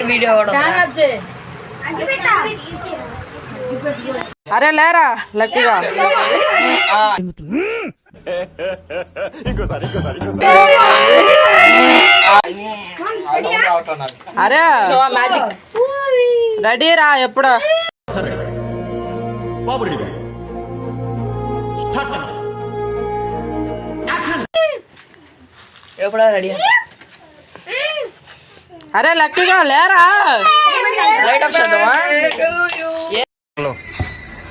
Video అరే లేరా లక్కీగా అరే మ్యాజిక్ రెడీ రా ఎప్పుడు ఎప్పుడో రెడీ అరే లక్కీగా లేరా లైట్ ఆఫ్ చేద్దామా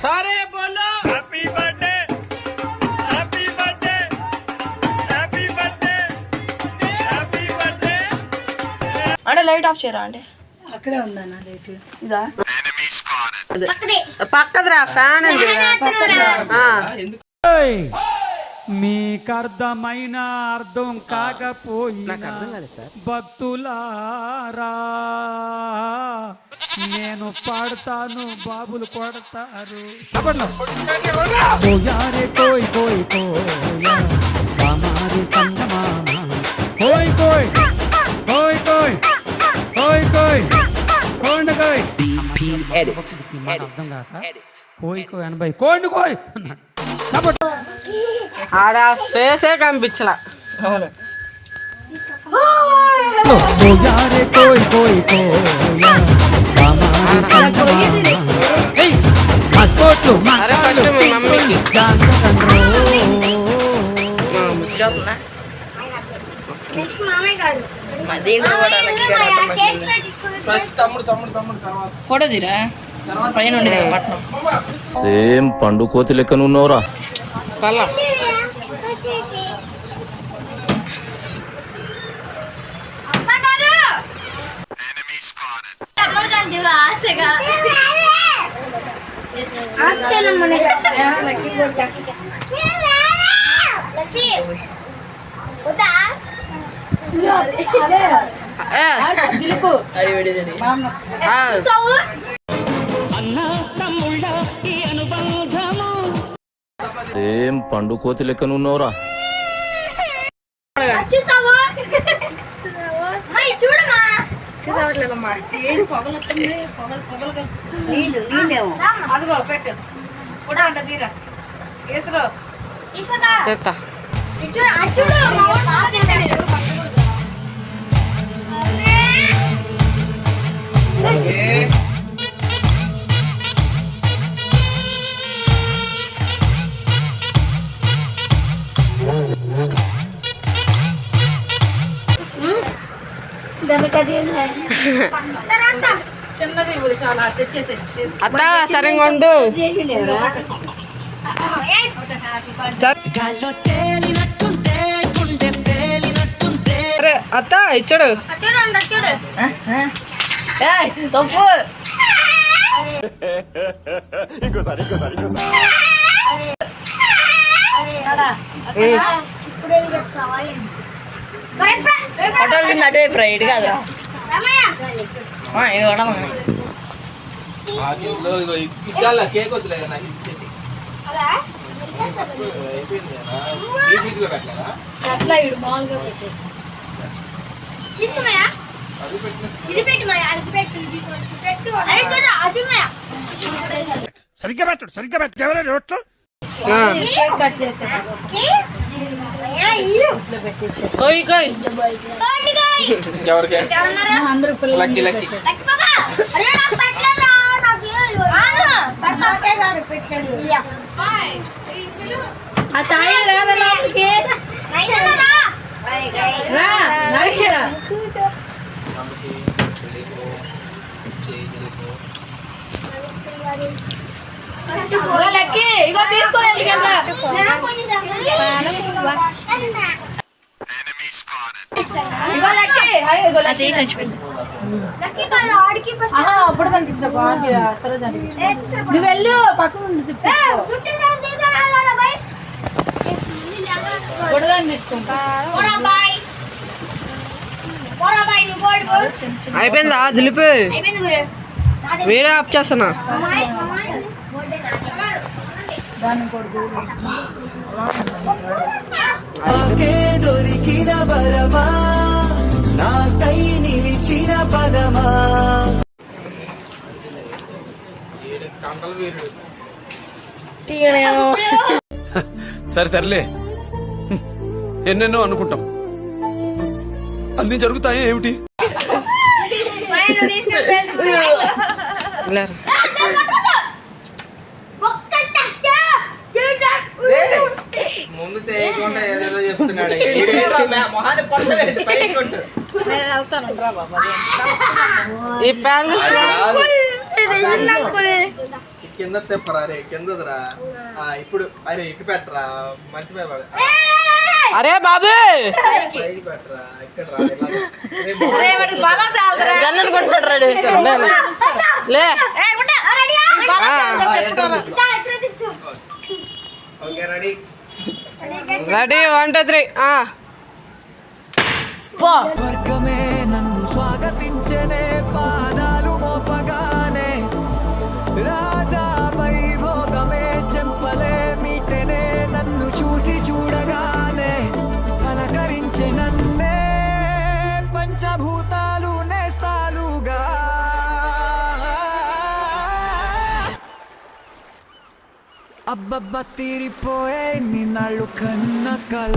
సారే బోలో happy birthday happy birthday happy birthday happy birthday అంటే లైట్ ఆఫ్ చేయరా అంటే అక్కడే ఉందన్న లైట్ ఇదా పక్కదరా ఫ్యాన్ మీకర్థమైన అర్థం కాకపోయినా భక్తులారా నేను పాడతాను బాబులు కొడతారు కోయారే కోయ్ కోయ్ కోయా హమారే సంగమామా కోయ్ కోయ్ కోయ్ కోయ్ కోయ్ కోయ్ కోండ కోయ్ అర్థం కాక కోయ్ కోయ్ 80 కోండి కోయ్ ఆడ స్పేసే కనిపించలా అవును కోయారే కోయ్ కోయ్ కోయా హమారే సంగమామా మస్కోట్లు అరే ఫస్ట్ మీ మమ్మీకి ఫోటో తీరా పైన ఉండేది పట్నం సేమ్ పండు కోతి లెక్కనున్నవరా పల్ల సేమ్ పండు కోతి లెక్కనున్నవరా చూసావట్లేదమ్మా అదిగో పెట్టు కూడా అంట తీరా కేసులో చేస్తా చిన్నది చాలా తెచ్చేసేసి అత్త సరిగా ఉండు అరే అత్త ఇచ్చాడు తప్పు ఇంకోసారి ఫోటోలు కింద అటువైపు రైట్ కాదు ఇది కూడా కేక్ వద్దులే నాకు ఇచ్చేసి అట్లా ఇడు మామూలుగా పెట్టేసి సరిగ్గా పెట్టు ఎవరైనా రొట్లు కట్ చేసాను కోయ్ కోయ్ ఎవరికి అందరూ లక్కీ లక్కీ ఆ సాయి రాదా లోపలికి రా నాకేరా లక్కీ ఇగో తీసుకోలేదు కదా ఇగో లక్కీ ఇగో లక్కీ చచ్చిపోయింది అప్పుడు కనిపించా నువ్వు వెళ్ళు పక్కన గొడవని తీసుకుంటా అయిపోయిందా దిలిపి వేరే ఆఫ్ చేస్తున్నా దొరికిన బరవా నాకై నిలి సకల వీరుడు. సరే తరలే, ఎన్నెన్నో అనుకుంటాం, అన్ని జరుగుతాయి ఏమిటి? ముందు తేయకుండా ఏదేదో చెప్తున్నాడు. ఈడేంట్రా మొహాన్ని కొట్టలేదు, పైకి కొట్టు. ఈ ప్యాలెస్ కింద తెప్పరా రే, కిందదిరా. ఇప్పుడు అరే ఇటు పెట్టరా, మర్చిపోయాడు. అరే బాబు పైకి పెట్టరా, ఇక్కడ రా. గన్నను కొట్టుకుంటాడు లే ఓకే రెడీ. రెడీ 1 2 3 పో వర్గమే నన్ను స్వాగతించనే, పాదాలు మోపగానే రాజా వైభోగమే చెంపలే మీటనే, నన్ను చూసి చూడగానే పలకరించే నన్నే పంచభూతాలు నేస్తాలుగా. అబ్బబ్బ తీరిపోయే నిన్నాళ్ళు కన్న కళ.